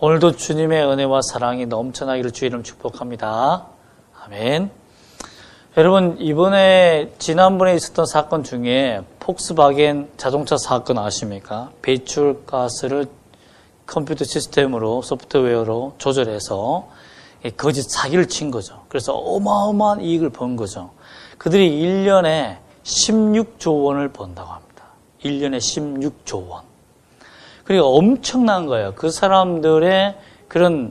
오늘도 주님의 은혜와 사랑이 넘쳐나기를 주의 이름 축복합니다. 아멘. 여러분, 지난번에 있었던 사건 중에 폭스바겐 자동차 사건 아십니까? 배출가스를 컴퓨터 시스템으로, 소프트웨어로 조절해서 거짓 사기를 친 거죠. 그래서 어마어마한 이익을 번 거죠. 그들이 1년에 16조 원을 번다고 합니다. 1년에 16조 원. 그러니까 엄청난 거예요. 그 사람들의 그런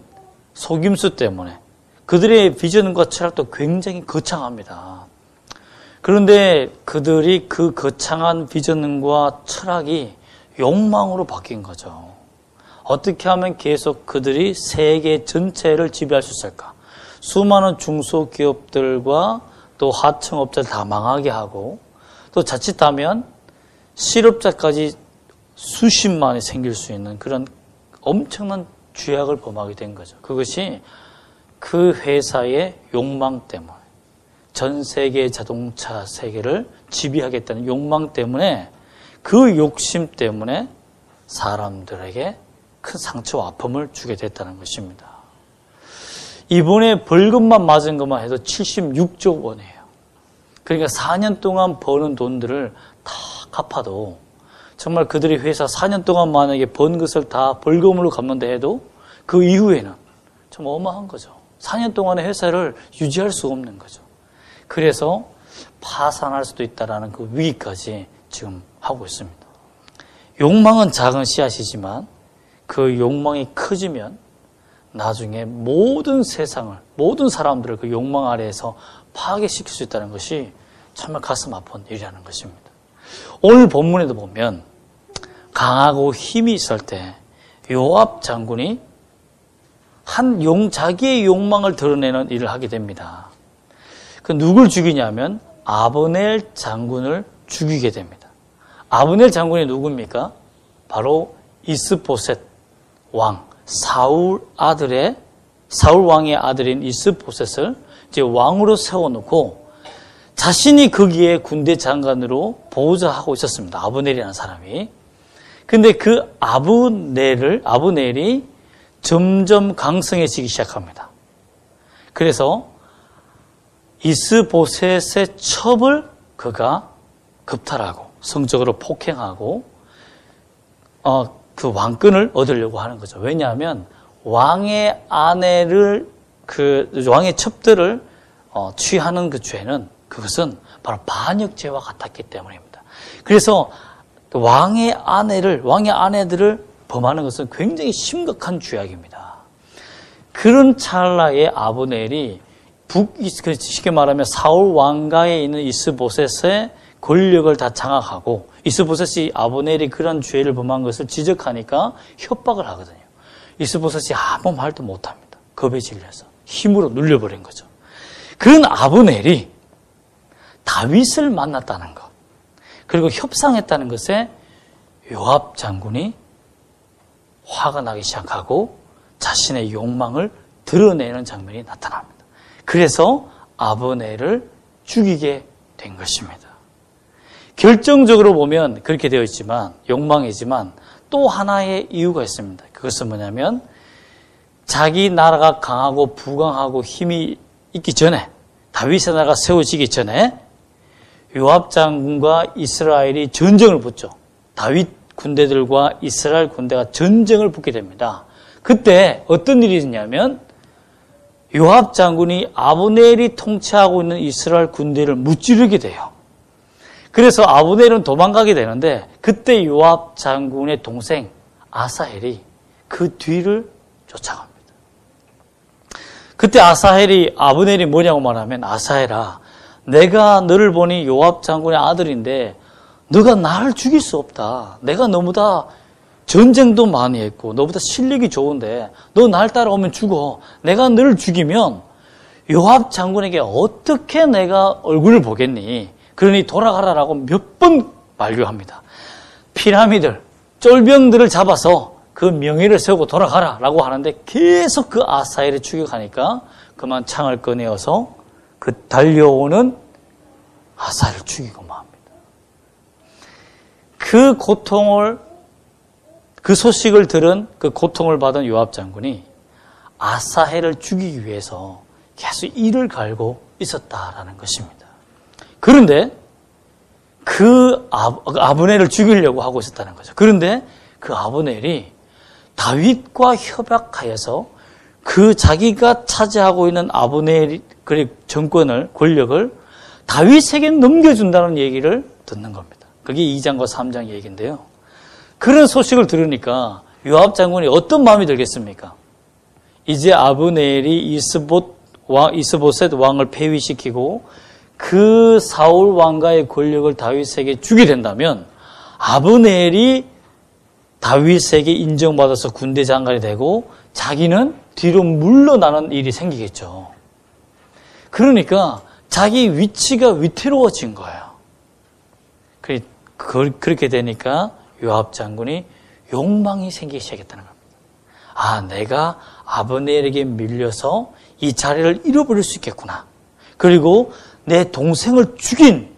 속임수 때문에. 그들의 비전과 철학도 굉장히 거창합니다. 그런데 그들이 그 거창한 비전과 철학이 욕망으로 바뀐 거죠. 어떻게 하면 계속 그들이 세계 전체를 지배할 수 있을까? 수많은 중소기업들과 또 하청업자를 다 망하게 하고 또 자칫하면 실업자까지 수십만이 생길 수 있는 그런 엄청난 죄악을 범하게 된 거죠. 그것이 그 회사의 욕망 때문에 전 세계 자동차 세계를 지배하겠다는 욕망 때문에 그 욕심 때문에 사람들에게 큰 상처와 아픔을 주게 됐다는 것입니다. 이번에 벌금만 맞은 것만 해도 76조 원이에요. 그러니까 4년 동안 버는 돈들을 다 갚아도 정말 그들이 회사 4년 동안 만약에 번 것을 다 벌금으로 갚는다 해도 그 이후에는 좀 어마한 거죠. 4년 동안의 회사를 유지할 수 없는 거죠. 그래서 파산할 수도 있다는 그 위기까지 지금 하고 있습니다. 욕망은 작은 씨앗이지만 그 욕망이 커지면 나중에 모든 세상을, 모든 사람들을 그 욕망 아래에서 파괴시킬 수 있다는 것이 정말 가슴 아픈 일이라는 것입니다. 오늘 본문에도 보면 강하고 힘이 있을 때 요압 장군이 자기의 욕망을 드러내는 일을 하게 됩니다. 그 누굴 죽이냐면 아브넬 장군을 죽이게 됩니다. 아브넬 장군이 누굽니까? 바로 이스보셋 왕, 사울 왕의 아들인 이스보셋을 이제 왕으로 세워놓고 자신이 거기에 군대 장관으로 보좌하고 있었습니다. 아브넬이라는 사람이. 근데 그 아브넬이 점점 강성해지기 시작합니다. 그래서 이스보셋의 첩을 그가 겁탈하고 성적으로 폭행하고 그 왕권을 얻으려고 하는 거죠. 왜냐하면 왕의 아내를 왕의 첩들을 취하는 그 죄는 그것은 바로 반역죄와 같았기 때문입니다. 그래서 왕의 아내들을 범하는 것은 굉장히 심각한 죄악입니다. 그런 찰나에 아브넬이 쉽게 말하면 사울 왕가에 있는 이스보셋의 권력을 다 장악하고 이스보셋이 아브넬이 그런 죄를 범한 것을 지적하니까 협박을 하거든요. 이스보셋이 아무 말도 못합니다. 겁에 질려서 힘으로 눌려버린 거죠. 그런 아브넬이 다윗을 만났다는 것 그리고 협상했다는 것에 요압 장군이 화가 나기 시작하고 자신의 욕망을 드러내는 장면이 나타납니다. 그래서 아브넬을 죽이게 된 것입니다. 결정적으로 보면 그렇게 되어 있지만 욕망이지만 또 하나의 이유가 있습니다. 그것은 뭐냐면 자기 나라가 강하고 부강하고 힘이 있기 전에 다윗의 나라가 세워지기 전에 요압 장군과 이스라엘이 전쟁을 붙죠. 다윗 군대들과 이스라엘 군대가 전쟁을 붙게 됩니다. 그때 어떤 일이 있냐면 요압 장군이 아브넬이 통치하고 있는 이스라엘 군대를 무찌르게 돼요. 그래서 아브넬은 도망가게 되는데 그때 요압 장군의 동생 아사헬이 그 뒤를 쫓아갑니다. 그때 아브넬이 뭐냐고 말하면 아사헬아 내가 너를 보니 요압 장군의 아들인데 너가 나를 죽일 수 없다. 내가 너보다 전쟁도 많이 했고 너보다 실력이 좋은데 너 날 따라오면 죽어. 내가 너를 죽이면 요압 장군에게 어떻게 내가 얼굴을 보겠니? 그러니 돌아가라라고 몇 번 만류합니다. 피라미들, 쫄병들을 잡아서 그 명예를 세우고 돌아가라라고 하는데 계속 그 아사헬을 추격하니까 그만 창을 꺼내어서 그 달려오는 아사헬을 죽이고 맙니다. 그 고통을 그 소식을 들은 그 고통을 받은 요압 장군이 아사헬을 죽이기 위해서 계속 이를 갈고 있었다라는 것입니다. 그런데 그 아브넬을 죽이려고 하고 있었다는 거죠. 그런데 그 아브넬이 다윗과 협약하여서 그 자기가 차지하고 있는 아브넬 정권을, 권력을 다윗에게 넘겨준다는 얘기를 듣는 겁니다. 그게 2장과 3장 얘기인데요. 그런 소식을 들으니까 요압 장군이 어떤 마음이 들겠습니까? 이제 아브넬이 이스보셋 왕을 폐위시키고 그 사울 왕가의 권력을 다윗에게 주게 된다면 아브넬이 다윗에게 인정받아서 군대 장관이 되고 자기는 뒤로 물러나는 일이 생기겠죠. 그러니까 자기 위치가 위태로워진 거예요. 그렇게 되니까 요압 장군이 욕망이 생기기 시작했다는 겁니다. 내가 아브넬에게 밀려서 이 자리를 잃어버릴 수 있겠구나. 그리고 내 동생을 죽인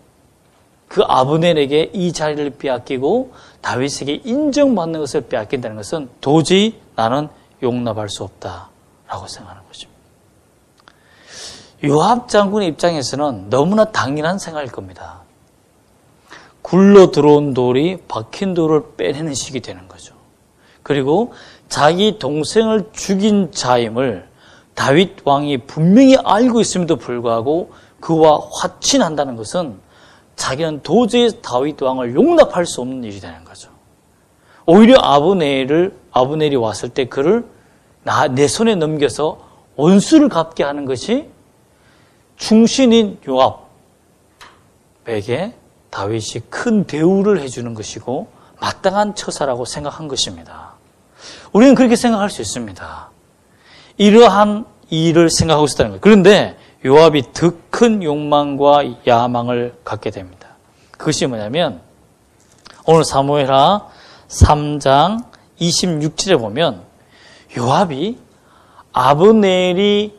그 아브넬에게 이 자리를 빼앗기고 다윗에게 인정받는 것을 빼앗긴다는 것은 도저히 나는 용납할 수 없다라고 생각하는 것입니다. 요압 장군의 입장에서는 너무나 당연한 생각일 겁니다. 굴러 들어온 돌이 박힌 돌을 빼내는 식이 되는 거죠. 그리고 자기 동생을 죽인 자임을 다윗 왕이 분명히 알고 있음에도 불구하고 그와 화친한다는 것은 자기는 도저히 다윗 왕을 용납할 수 없는 일이 되는 거죠. 오히려 아브넬이 왔을 때 그를 내 손에 넘겨서 원수를 갚게 하는 것이 충신인 요압에게 다윗이 큰 대우를 해주는 것이고 마땅한 처사라고 생각한 것입니다. 우리는 그렇게 생각할 수 있습니다. 이러한 일을 생각하고 있었다는 거예요. 그런데 요압이 더 큰 욕망과 야망을 갖게 됩니다. 그것이 뭐냐면 오늘 사무엘하 3장 26절에 보면 요압이 아브넬이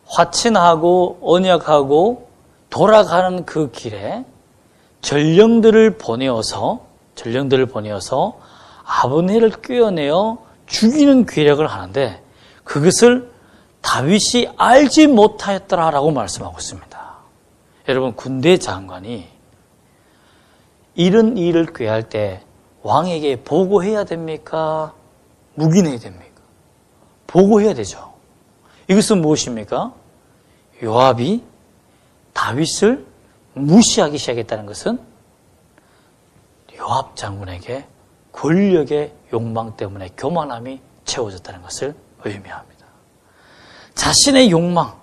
화친하고 언약하고 돌아가는 그 길에 전령들을 보내어서 아브넬을 꿰어내어 죽이는 계략을 하는데 그것을 다윗이 알지 못하였더라라고 말씀하고 있습니다. 여러분, 군대 장관이 이런 일을 꾀할 때 왕에게 보고해야 됩니까? 묵인해야 됩니까? 보고해야 되죠. 이것은 무엇입니까? 요압이 다윗을 무시하기 시작했다는 것은 요압 장군에게 권력의 욕망 때문에 교만함이 채워졌다는 것을 의미합니다. 자신의 욕망,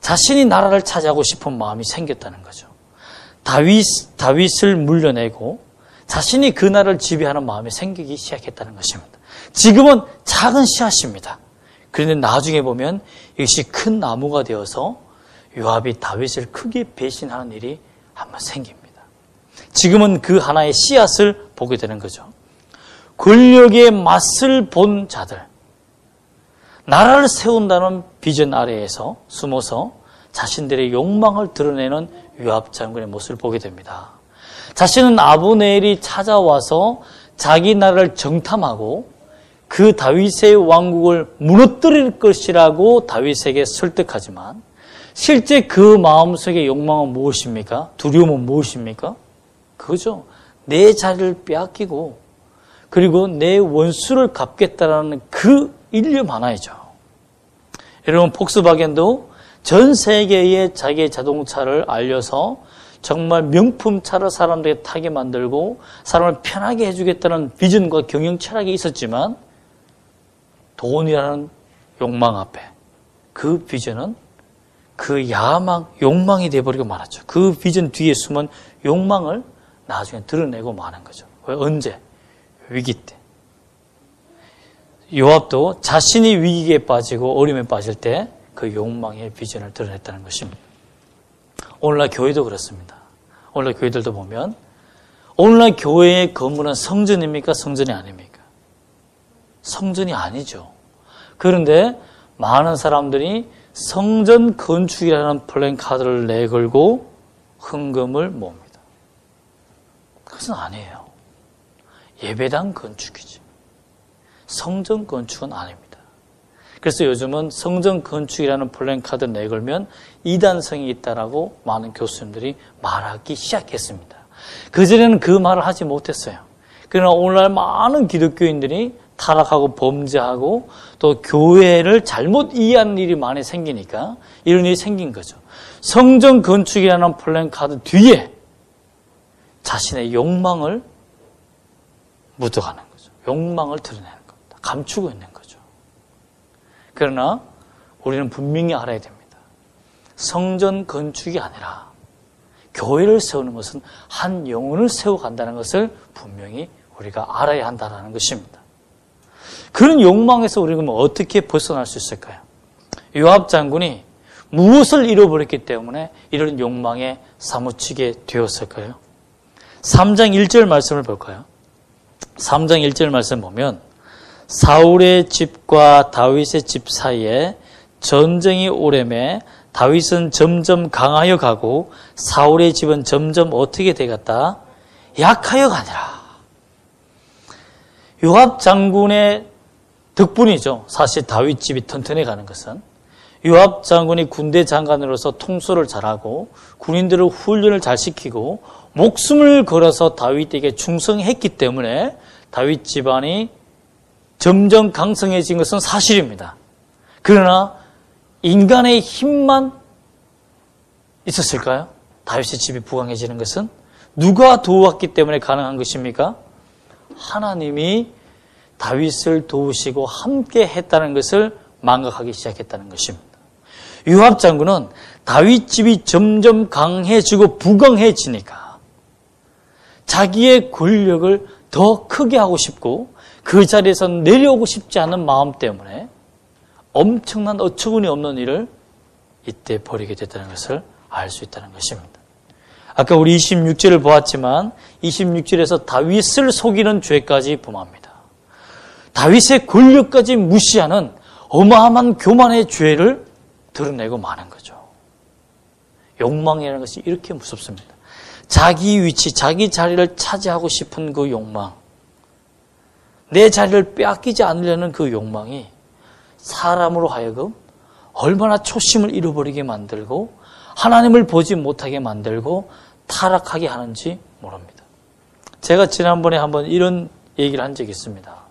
자신이 나라를 차지하고 싶은 마음이 생겼다는 거죠. 다윗을 물려내고 자신이 그 나라를 지배하는 마음이 생기기 시작했다는 것입니다. 지금은 작은 씨앗입니다. 그런데 나중에 보면 이것이 큰 나무가 되어서 요압이 다윗을 크게 배신하는 일이 한번 생깁니다. 지금은 그 하나의 씨앗을 보게 되는 거죠. 권력의 맛을 본 자들, 나라를 세운다는 비전 아래에서 숨어서 자신들의 욕망을 드러내는 요압 장군의 모습을 보게 됩니다. 자신은 아브넬이 찾아와서 자기 나라를 정탐하고 그 다윗의 왕국을 무너뜨릴 것이라고 다윗에게 설득하지만 실제 그 마음속의 욕망은 무엇입니까? 두려움은 무엇입니까? 그거죠. 내 자리를 빼앗기고 그리고 내 원수를 갚겠다라는 그 일념 하나이죠. 여러분, 폭스바겐도 전 세계에 자기의 자동차를 알려서 정말 명품차를 사람들에게 타게 만들고 사람을 편하게 해주겠다는 비전과 경영 철학이 있었지만 돈이라는 욕망 앞에 그 비전은 그 욕망이 되어버리고 말았죠. 그 비전 뒤에 숨은 욕망을 나중에 드러내고 마는 거죠. 왜? 언제? 위기 때. 요압도 자신이 위기에 빠지고 어려움에 빠질 때 그 욕망의 비전을 드러냈다는 것입니다. 오늘날 교회도 그렇습니다. 오늘날 교회들도 보면 오늘날 교회의 건물은 성전입니까? 성전이 아닙니까? 성전이 아니죠. 그런데 많은 사람들이 성전 건축이라는 플랜카드를 내걸고 헌금을 모읍니다. 그것은 아니에요. 예배당 건축이지. 성전 건축은 아닙니다. 그래서 요즘은 성전 건축이라는 플랜카드를 내걸면 이단성이 있다라고 많은 교수님들이 말하기 시작했습니다. 그전에는 그 말을 하지 못했어요. 그러나 오늘날 많은 기독교인들이 타락하고 범죄하고 또 교회를 잘못 이해하는 일이 많이 생기니까 이런 일이 생긴 거죠. 성전 건축이라는 플랜카드 뒤에 자신의 욕망을 묻어가는 거죠. 욕망을 드러내는 겁니다. 감추고 있는 거죠. 그러나 우리는 분명히 알아야 됩니다. 성전 건축이 아니라 교회를 세우는 것은 한 영혼을 세워간다는 것을 분명히 우리가 알아야 한다는 것입니다. 그런 욕망에서 우리가 어떻게 벗어날 수 있을까요? 요압 장군이 무엇을 잃어버렸기 때문에 이런 욕망에 사무치게 되었을까요? 3장 1절 말씀을 볼까요? 3장 1절 말씀 보면 사울의 집과 다윗의 집 사이에 전쟁이 오래매 다윗은 점점 강하여 가고 사울의 집은 점점 어떻게 되었다? 약하여 가니라. 요압 장군의 덕분이죠. 사실 다윗 집이 튼튼해 가는 것은 요압 장군이 군대 장관으로서 통솔을 잘하고 군인들을 훈련을 잘 시키고 목숨을 걸어서 다윗에게 충성했기 때문에 다윗 집안이 점점 강성해진 것은 사실입니다. 그러나 인간의 힘만 있었을까요? 다윗의 집이 부강해지는 것은 누가 도왔기 때문에 가능한 것입니까? 하나님이 다윗을 도우시고 함께 했다는 것을 망각하기 시작했다는 것입니다. 요압 장군은 다윗 집이 점점 강해지고 부강해지니까 자기의 권력을 더 크게 하고 싶고 그 자리에서 내려오고 싶지 않은 마음 때문에 엄청난 어처구니 없는 일을 이때 벌이게 됐다는 것을 알 수 있다는 것입니다. 아까 우리 26절을 보았지만 26절에서 다윗을 속이는 죄까지 범합니다. 다윗의 권력까지 무시하는 어마어마한 교만의 죄를 드러내고 마는 거죠. 욕망이라는 것이 이렇게 무섭습니다. 자기 위치, 자기 자리를 차지하고 싶은 그 욕망, 내 자리를 빼앗기지 않으려는 그 욕망이 사람으로 하여금 얼마나 초심을 잃어버리게 만들고 하나님을 보지 못하게 만들고 타락하게 하는지 모릅니다. 제가 지난번에 한번 이런 얘기를 한 적이 있습니다.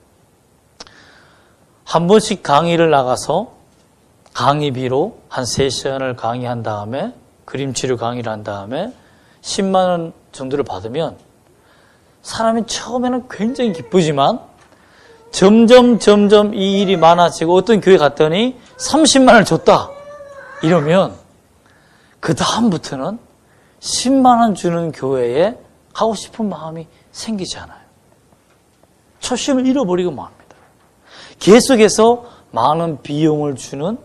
한 번씩 강의를 나가서 강의비로 한 3시간을 강의한 다음에 그림치료 강의를 한 다음에 10만 원 정도를 받으면 사람이 처음에는 굉장히 기쁘지만 점점 이 일이 많아지고 어떤 교회 갔더니 30만 원을 줬다 이러면 그 다음부터는 10만 원 주는 교회에 가고 싶은 마음이 생기지 않아요. 초심을 잃어버리고 맙니다. 계속해서 많은 비용을 주는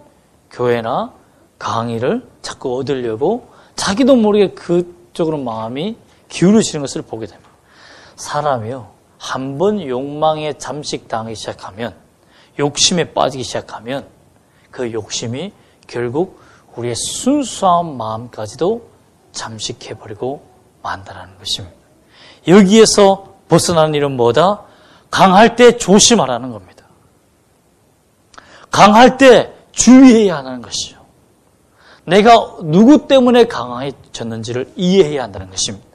교회나 강의를 자꾸 얻으려고 자기도 모르게 그쪽으로 마음이 기울어지는 것을 보게 됩니다. 사람이요, 한번 욕망에 잠식당하기 시작하면, 욕심에 빠지기 시작하면 그 욕심이 결국 우리의 순수한 마음까지도 잠식해버리고 만다라는 것입니다. 여기에서 벗어나는 일은 뭐다? 강할 때 조심하라는 겁니다. 강할 때 주의해야 하는 것이죠. 내가 누구 때문에 강해졌는지를 이해해야 한다는 것입니다.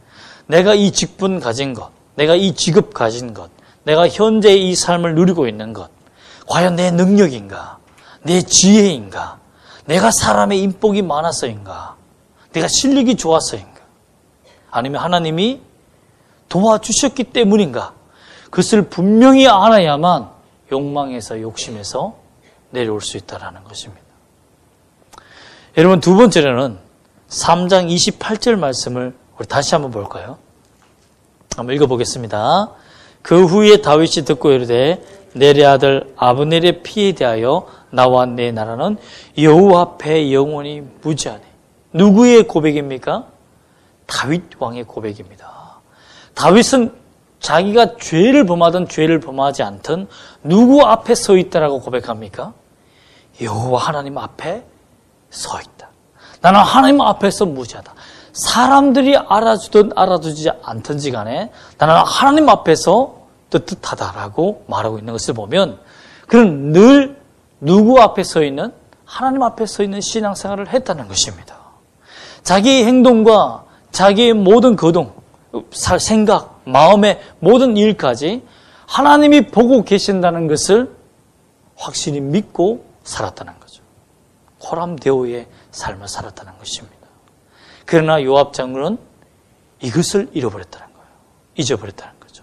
내가 이 직분 가진 것, 내가 이 직업 가진 것, 내가 현재 이 삶을 누리고 있는 것, 과연 내 능력인가? 내 지혜인가? 내가 사람의 인복이 많아서인가? 내가 실력이 좋아서인가? 아니면 하나님이 도와주셨기 때문인가? 그것을 분명히 알아야만 욕망에서 욕심에서 내려올 수 있다는 것입니다. 여러분, 두 번째로는 3장 28절 말씀을 우리 다시 한번 볼까요? 한번 읽어보겠습니다. 그 후에 다윗이 듣고 이르되 내리 아들 아브넬의 피에 대하여 나와 내 나라는 여호와 앞에 영원히 무지하네. 누구의 고백입니까? 다윗 왕의 고백입니다. 다윗은 자기가 죄를 범하든 죄를 범하지 않든 누구 앞에 서 있다라고 고백합니까? 여호와 하나님 앞에 서 있다. 나는 하나님 앞에서 무지하다. 사람들이 알아주든 알아주지 않든지 간에 나는 하나님 앞에서 떳떳하다라고 말하고 있는 것을 보면 그는 늘 누구 앞에 서 있는? 하나님 앞에 서 있는 신앙생활을 했다는 것입니다. 자기의 행동과 자기의 모든 거동, 생각, 마음의 모든 일까지 하나님이 보고 계신다는 것을 확실히 믿고 살았다는 거죠. 호람대오의 삶을 살았다는 것입니다. 그러나 요압 장군은 이것을 잃어버렸다는 거예요. 잊어버렸다는 거죠.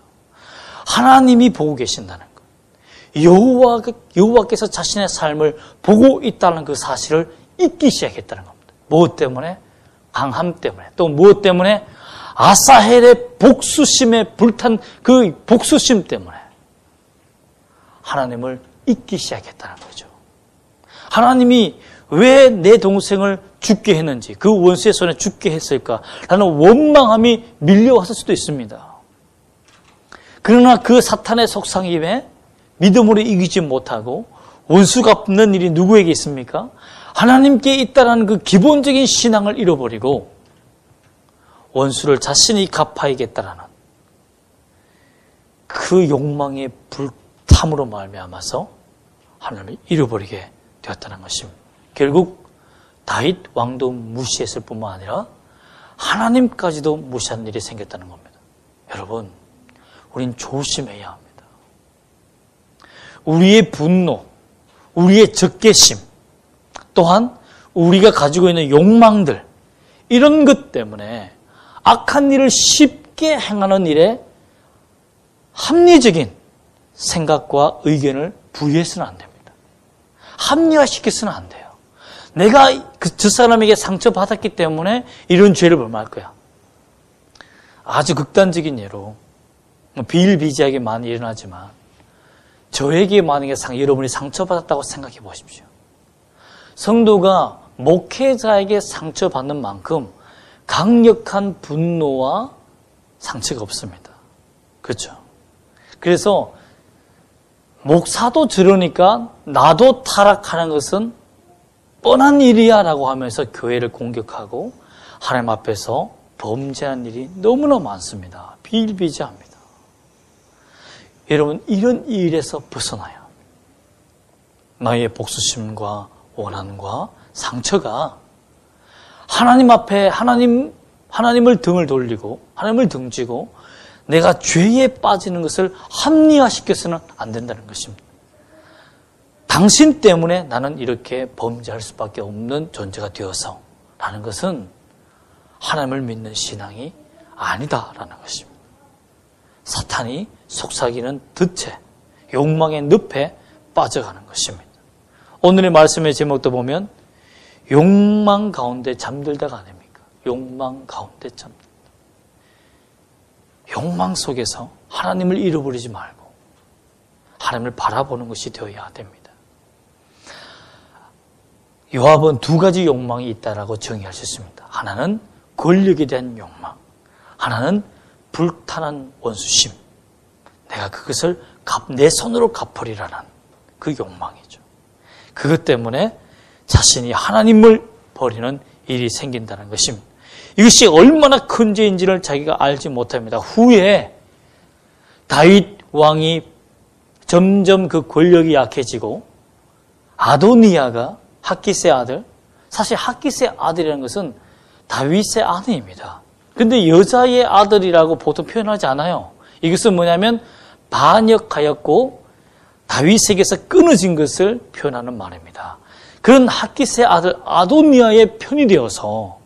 하나님이 보고 계신다는 것. 여호와께서 자신의 삶을 보고 있다는 그 사실을 잊기 시작했다는 겁니다. 무엇 때문에? 강함 때문에. 또 무엇 때문에? 아사헬의 복수심에 불탄 그 복수심 때문에 하나님을 잊기 시작했다는 거죠. 하나님이 왜 내 동생을 죽게 했는지, 그 원수의 손에 죽게 했을까라는 원망함이 밀려왔을 수도 있습니다. 그러나 그 사탄의 속상임에 믿음으로 이기지 못하고 원수가 없는 일이 누구에게 있습니까? 하나님께 있다라는 그 기본적인 신앙을 잃어버리고 원수를 자신이 갚아야겠다라는 그 욕망의 불탐으로 말미암아서 하나님을 잃어버리게 되었다는 것입니다. 결국 다윗 왕도 무시했을 뿐만 아니라 하나님까지도 무시한 일이 생겼다는 겁니다. 여러분, 우린 조심해야 합니다. 우리의 분노, 우리의 적개심, 또한 우리가 가지고 있는 욕망들, 이런 것 때문에 악한 일을 쉽게 행하는 일에 합리적인 생각과 의견을 부여해서는 안 됩니다. 합리화시켜서는 안 돼요. 내가 저 사람에게 상처받았기 때문에 이런 죄를 범할 거야. 아주 극단적인 예로 비일비재하게 많이 일어나지만 저에게 만약에 여러분이 상처받았다고 생각해 보십시오. 성도가 목회자에게 상처받는 만큼 강력한 분노와 상처가 없습니다. 그렇죠? 그래서 목사도 저러니까 나도 타락하는 것은 뻔한 일이야 라고 하면서 교회를 공격하고 하나님 앞에서 범죄하는 일이 너무나 많습니다. 비일비재합니다. 여러분, 이런 일에서 벗어나야 합니다. 나의 복수심과 원한과 상처가 하나님 앞에 하나님을 등을 돌리고 하나님을 등지고 내가 죄에 빠지는 것을 합리화시켜서는 안 된다는 것입니다. 당신 때문에 나는 이렇게 범죄할 수밖에 없는 존재가 되어서 라는 것은 하나님을 믿는 신앙이 아니다라는 것입니다. 사탄이 속삭이는 덫에, 욕망의 늪에 빠져가는 것입니다. 오늘의 말씀의 제목도 보면 욕망 가운데 잠들다가 아닙니까? 욕망 가운데 잠들다. 욕망 속에서 하나님을 잃어버리지 말고 하나님을 바라보는 것이 되어야 됩니다. 요압은 두 가지 욕망이 있다라고 정의할 수 있습니다. 하나는 권력에 대한 욕망, 하나는 불탄한 원수심. 내가 그것을 내 손으로 갚으리라는 그 욕망이죠. 그것 때문에 자신이 하나님을 버리는 일이 생긴다는 것입니다. 이것이 얼마나 큰 죄인지를 자기가 알지 못합니다. 후에 다윗 왕이 점점 그 권력이 약해지고 아도니아가 핫깃의 아들, 사실 핫깃의 아들이라는 것은 다윗의 아내입니다. 그런데 여자의 아들이라고 보통 표현하지 않아요. 이것은 뭐냐면 반역하였고 다윗에게서 끊어진 것을 표현하는 말입니다. 그런 핫깃의 아들 아도니아의 편이 되어서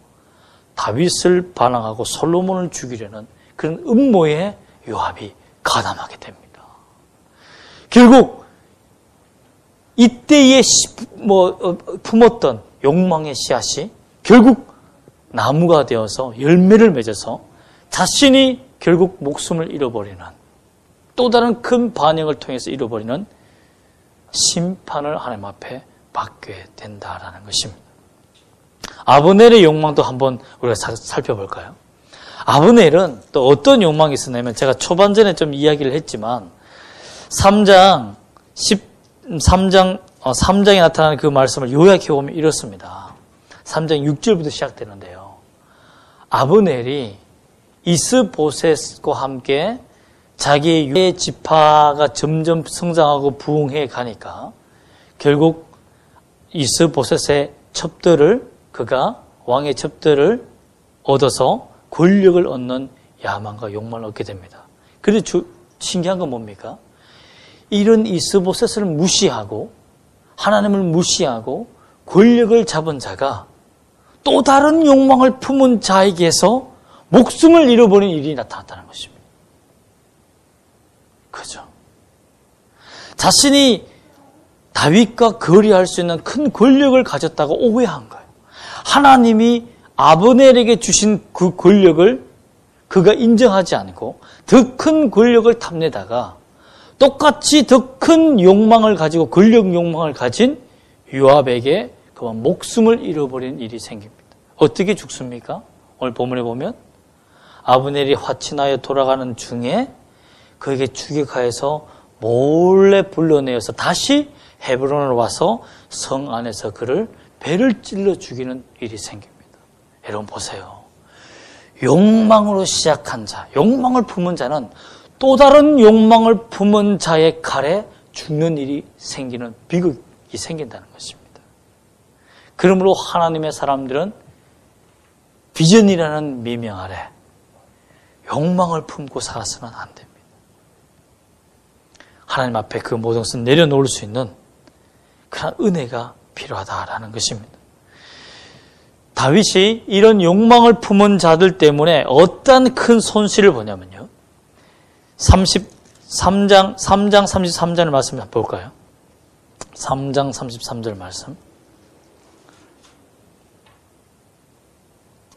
다윗을 반항하고 솔로몬을 죽이려는 그런 음모에 요압이 가담하게 됩니다. 결국 이때에 품었던 욕망의 씨앗이 결국 나무가 되어서 열매를 맺어서 자신이 결국 목숨을 잃어버리는 또 다른 큰 반역을 통해서 잃어버리는 심판을 하나님 앞에 받게 된다라는 것입니다. 아브넬의 욕망도 한번 우리가 살펴볼까요? 아브넬은 또 어떤 욕망이 있었냐면 제가 초반전에 좀 이야기를 했지만 3장에 나타나는 그 말씀을 요약해 보면 이렇습니다. 3장 6절부터 시작되는데요. 아브넬이 이스보셋과 함께 자기의 유대 지파가 점점 성장하고 부흥해 가니까 결국 이스보셋의 첩들을 그가 왕의 첩들을 얻어서 권력을 얻는 야망과 욕망을 얻게 됩니다. 그런데 신기한 건 뭡니까? 이런 이스보셋을 무시하고 하나님을 무시하고 권력을 잡은 자가 또 다른 욕망을 품은 자에게서 목숨을 잃어버린 일이 나타났다는 것입니다. 그죠? 자신이 다윗과 거리할 수 있는 큰 권력을 가졌다고 오해한 거예요. 하나님이 아브넬에게 주신 그 권력을 그가 인정하지 않고 더 큰 권력을 탐내다가 똑같이 더 큰 욕망을 가지고 권력 욕망을 가진 요압에게 그만 목숨을 잃어버린 일이 생깁니다. 어떻게 죽습니까? 오늘 본문에 보면 아브넬이 화친하여 돌아가는 중에 그에게 추격하여서 몰래 불러내어서 다시 헤브론으로 와서 성 안에서 그를 배를 찔러 죽이는 일이 생깁니다. 여러분 보세요. 욕망으로 시작한 자, 욕망을 품은 자는 또 다른 욕망을 품은 자의 칼에 죽는 일이 생기는 비극이 생긴다는 것입니다. 그러므로 하나님의 사람들은 비전이라는 미명 아래 욕망을 품고 살아서는 안 됩니다. 하나님 앞에 그 모든 것을 내려놓을 수 있는 그런 은혜가 필요하다라는 것입니다. 다윗이 이런 욕망을 품은 자들 때문에 어떤 큰 손실을 보냐면요. 3장 33절의 말씀 한번 볼까요? 3장 33절 말씀.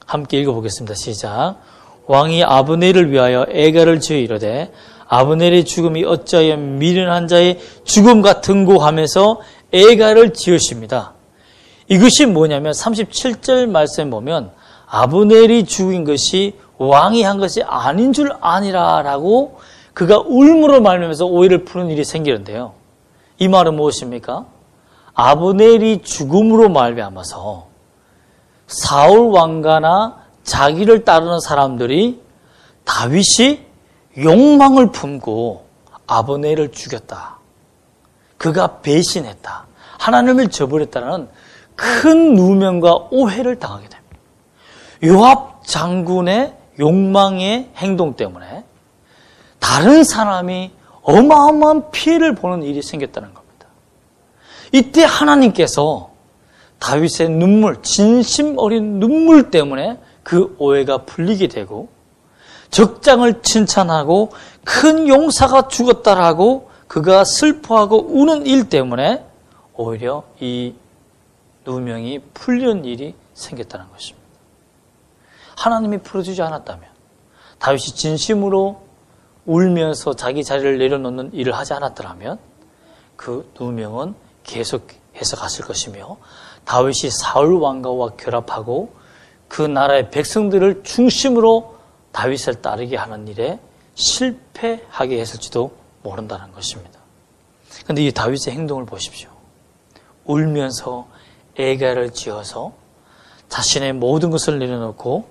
함께 읽어보겠습니다. 시작. 왕이 아브넬을 위하여 애가를 지어 이르되 아브넬의 죽음이 어찌하여 미련한 자의 죽음 같은고 하면서 애가를 지으십니다. 이것이 뭐냐면 37절 말씀에 보면 아브넬이 죽인 것이 왕이 한 것이 아닌 줄 아니라라고 그가 울므로 말하면서 오해를 푸는 일이 생기는데요. 이 말은 무엇입니까? 아브넬이 죽음으로 말미암아서 사울 왕가나 자기를 따르는 사람들이 다윗이 욕망을 품고 아브넬을 죽였다. 그가 배신했다. 하나님을 저버렸다는 큰 누명과 오해를 당하게 됩니다. 요압 장군의 욕망의 행동 때문에 다른 사람이 어마어마한 피해를 보는 일이 생겼다는 겁니다. 이때 하나님께서 다윗의 눈물, 진심 어린 눈물 때문에 그 오해가 풀리게 되고 적장을 칭찬하고 큰 용사가 죽었다라고 그가 슬퍼하고 우는 일 때문에 오히려 이 누명이 풀리는 일이 생겼다는 것입니다. 하나님이 풀어주지 않았다면 다윗이 진심으로 울면서 자기 자리를 내려놓는 일을 하지 않았더라면 그 누명은 계속해서 갔을 것이며 다윗이 사울 왕가와 결합하고 그 나라의 백성들을 중심으로 다윗을 따르게 하는 일에 실패하게 했을지도 모른다는 것입니다. 그런데 이 다윗의 행동을 보십시오. 울면서 애가를 지어서 자신의 모든 것을 내려놓고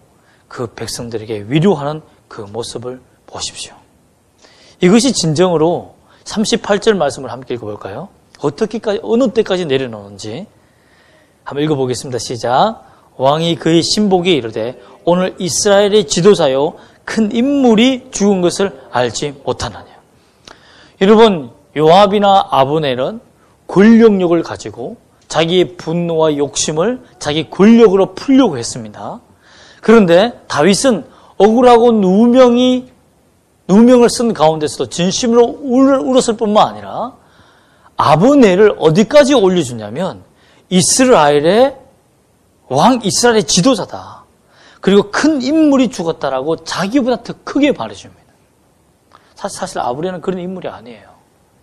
그 백성들에게 위로하는 그 모습을 보십시오. 이것이 진정으로 38절 말씀을 함께 읽어볼까요? 어느 때까지 내려놓는지 한번 읽어보겠습니다. 시작. 왕이 그의 신복에 이르되 오늘 이스라엘의 지도자요 큰 인물이 죽은 것을 알지 못하느냐. 여러분, 요압이나 아브넬은 권력욕을 가지고 자기의 분노와 욕심을 자기 권력으로 풀려고 했습니다. 그런데 다윗은 억울하고 누명을 쓴 가운데서도 진심으로 울었을 뿐만 아니라 아브넬을 어디까지 올려주냐면 이스라엘의 지도자다. 그리고 큰 인물이 죽었다라고 자기보다 더 크게 말해줍니다. 사실 아브넬은 그런 인물이 아니에요.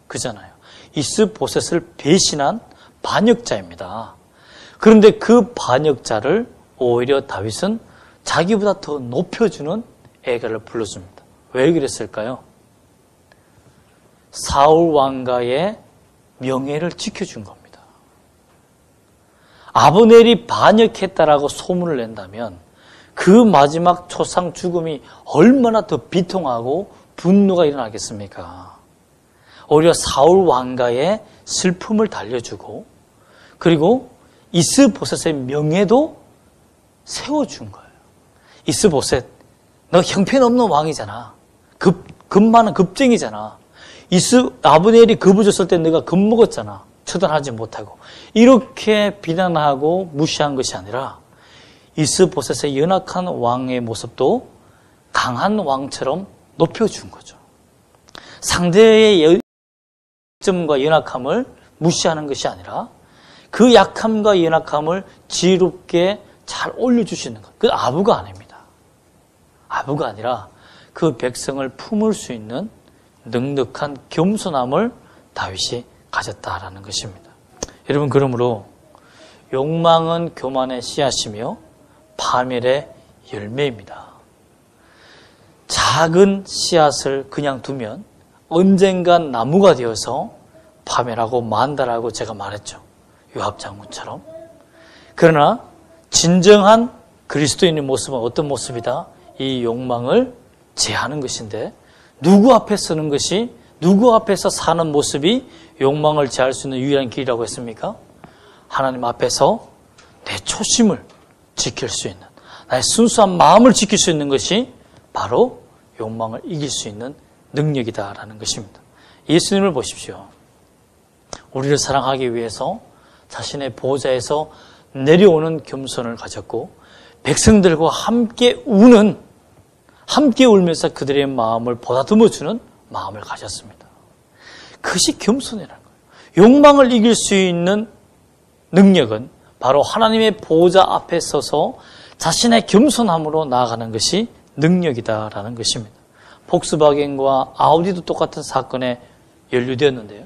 그잖아요. 이스보셋을 배신한 반역자입니다. 그런데 그 반역자를 오히려 다윗은 자기보다 더 높여주는 애가를 불러줍니다. 왜 그랬을까요? 사울 왕가의 명예를 지켜준 겁니다. 아브넬이 반역했다라고 소문을 낸다면 그 마지막 초상 죽음이 얼마나 더 비통하고 분노가 일어나겠습니까? 오히려 사울 왕가의 슬픔을 달래주고 그리고 이스보셋의 명예도 세워준 거예요. 이스보셋, 너 형편없는 왕이잖아. 급 많은 급쟁이잖아. 아브넬이 급을 줬을 때 네가 급 먹었잖아. 처단하지 못하고. 이렇게 비난하고 무시한 것이 아니라 이스보셋의 연약한 왕의 모습도 강한 왕처럼 높여준 거죠. 상대의 약점과 연약함을 무시하는 것이 아니라 그 약함과 연약함을 지혜롭게 잘 올려주시는 것. 그 아부가 아닙니다. 아부가 아니라 그 백성을 품을 수 있는 넉넉한 겸손함을 다윗이 가졌다라는 것입니다. 여러분, 그러므로 욕망은 교만의 씨앗이며 파멸의 열매입니다. 작은 씨앗을 그냥 두면 언젠간 나무가 되어서 파멸하고 만달하고 제가 말했죠. 요압 장군처럼. 그러나 진정한 그리스도인의 모습은 어떤 모습이다? 이 욕망을 제하는 것인데 누구 앞에 서는 것이 누구 앞에서 사는 모습이 욕망을 제할 수 있는 유일한 길이라고 했습니까? 하나님 앞에서 내 초심을 지킬 수 있는 나의 순수한 마음을 지킬 수 있는 것이 바로 욕망을 이길 수 있는 능력이다라는 것입니다. 예수님을 보십시오. 우리를 사랑하기 위해서 자신의 보좌에서 내려오는 겸손을 가졌고 백성들과 함께 울면서 그들의 마음을 보다듬어주는 마음을 가졌습니다. 그것이 겸손이라는 거예요. 욕망을 이길 수 있는 능력은 바로 하나님의 보좌 앞에 서서 자신의 겸손함으로 나아가는 것이 능력이다라는 것입니다. 폭스바겐과 아우디도 똑같은 사건에 연루되었는데요.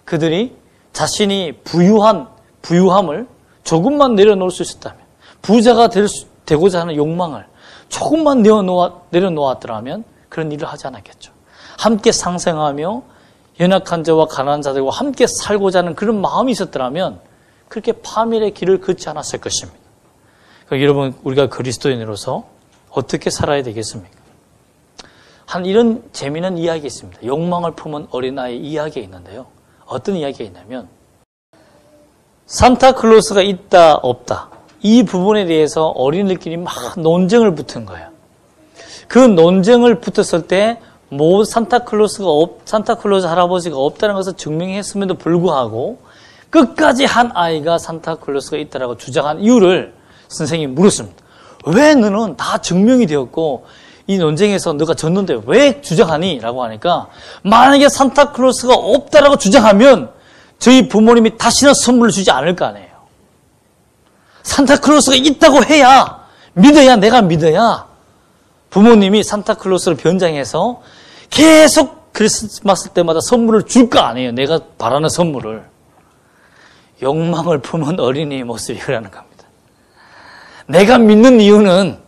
그들이 자신이 부유함을 조금만 내려놓을 수 있었다면, 부자가 되고자 하는 욕망을 조금만 내려놓았더라면 그런 일을 하지 않았겠죠. 함께 상생하며 연약한 자와 가난한 자들과 함께 살고자 하는 그런 마음이 있었더라면 그렇게 파멸의 길을 걷지 않았을 것입니다. 그러니까 여러분, 우리가 그리스도인으로서 어떻게 살아야 되겠습니까? 이런 재미있는 이야기가 있습니다. 욕망을 품은 어린아이 이야기가 있는데요. 어떤 이야기가 있냐면 산타클로스가 있다 없다 이 부분에 대해서 어린이들끼리 막 논쟁을 붙은 거예요. 그 논쟁을 붙었을 때 산타클로스 할아버지가 없다는 것을 증명했음에도 불구하고 끝까지 한 아이가 산타클로스가 있다라고 주장한 이유를 선생님이 물었습니다. 왜 너는 다 증명이 되었고 이 논쟁에서 너가 졌는데 왜 주장하니? 라고 하니까 만약에 산타클로스가 없다라고 주장하면 저희 부모님이 다시는 선물을 주지 않을 거 아니에요. 산타클로스가 있다고 해야 내가 믿어야 부모님이 산타클로스를 변장해서 계속 크리스마스 때마다 선물을 줄 거 아니에요. 내가 바라는 선물을. 욕망을 품은 어린이의 모습이라는 겁니다. 내가 믿는 이유는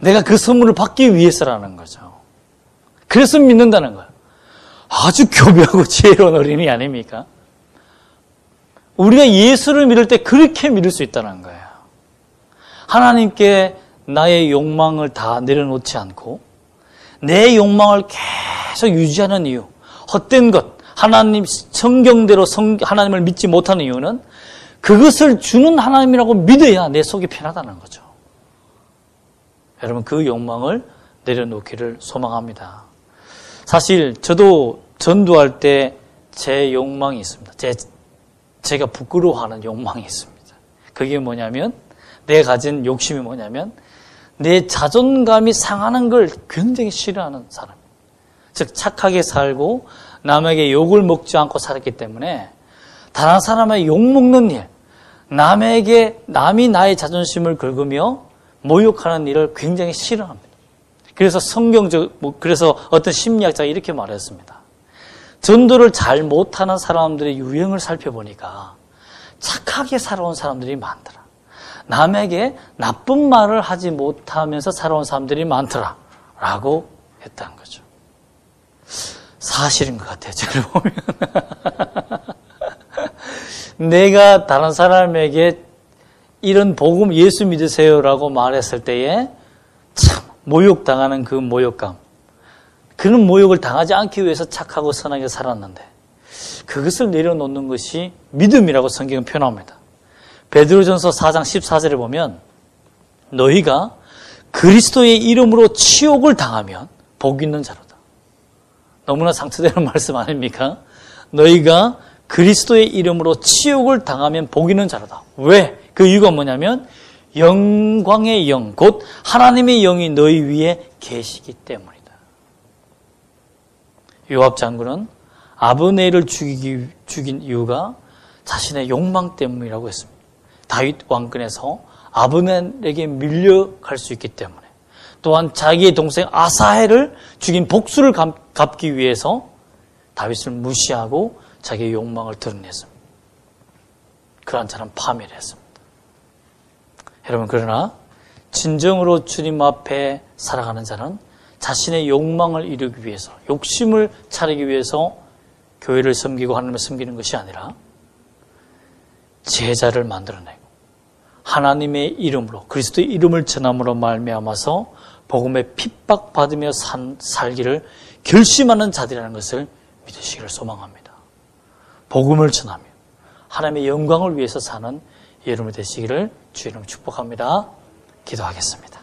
내가 그 선물을 받기 위해서라는 거죠. 그래서 믿는다는 거예요. 아주 교묘하고 지혜로운 어린이 아닙니까? 우리가 예수를 믿을 때 그렇게 믿을 수 있다는 거예요. 하나님께 나의 욕망을 다 내려놓지 않고 내 욕망을 계속 유지하는 이유, 헛된 것, 하나님 성경대로 하나님을 믿지 못하는 이유는 그것을 주는 하나님이라고 믿어야 내 속이 편하다는 거죠. 여러분, 그 욕망을 내려놓기를 소망합니다. 사실 저도 전도할 때 제 욕망이 있습니다. 제가 부끄러워하는 욕망이 있습니다. 그게 뭐냐면 내가 가진 욕심이 뭐냐면 내 자존감이 상하는 걸 굉장히 싫어하는 사람. 즉 착하게 살고 남에게 욕을 먹지 않고 살았기 때문에 다른 사람의 욕먹는 일, 남이 나의 자존심을 긁으며 모욕하는 일을 굉장히 싫어합니다. 그래서 그래서 어떤 심리학자가 이렇게 말했습니다. 전도를 잘 못하는 사람들의 유형을 살펴보니까 착하게 살아온 사람들이 많더라. 남에게 나쁜 말을 하지 못하면서 살아온 사람들이 많더라. 라고 했다는 거죠. 사실인 것 같아요. 저를 보면. 내가 다른 사람에게 이런 복음 예수 믿으세요라고 말했을 때에 참 모욕당하는 그 모욕감, 그런 모욕을 당하지 않기 위해서 착하고 선하게 살았는데 그것을 내려놓는 것이 믿음이라고 성경은 표현합니다. 베드로전서 4장 14절에 보면 너희가 그리스도의 이름으로 치욕을 당하면 복 있는 자로다. 너무나 상처되는 말씀 아닙니까? 너희가 그리스도의 이름으로 치욕을 당하면 복 있는 자로다. 왜? 그 이유가 뭐냐면 영광의 영, 곧 하나님의 영이 너희 위에 계시기 때문이다. 요압 장군은 아브넬을 죽인 이유가 자신의 욕망 때문이라고 했습니다. 다윗 왕권에서 아브넬에게 밀려갈 수 있기 때문에, 또한 자기의 동생 아사헬을 죽인 복수를 갚기 위해서 다윗을 무시하고 자기의 욕망을 드러냈습니다. 그러한 자는 파멸을 했습니다. 여러분, 그러나 진정으로 주님 앞에 살아가는 자는 자신의 욕망을 이루기 위해서, 욕심을 차리기 위해서 교회를 섬기고 하나님을 섬기는 것이 아니라 제자를 만들어내고 하나님의 이름으로, 그리스도의 이름을 전함으로 말미암아서 복음에 핍박받으며 살기를 결심하는 자들이라는 것을 믿으시기를 소망합니다. 복음을 전하며 하나님의 영광을 위해서 사는 여러분이 되시기를 주의 이름으로 축복합니다. 기도하겠습니다.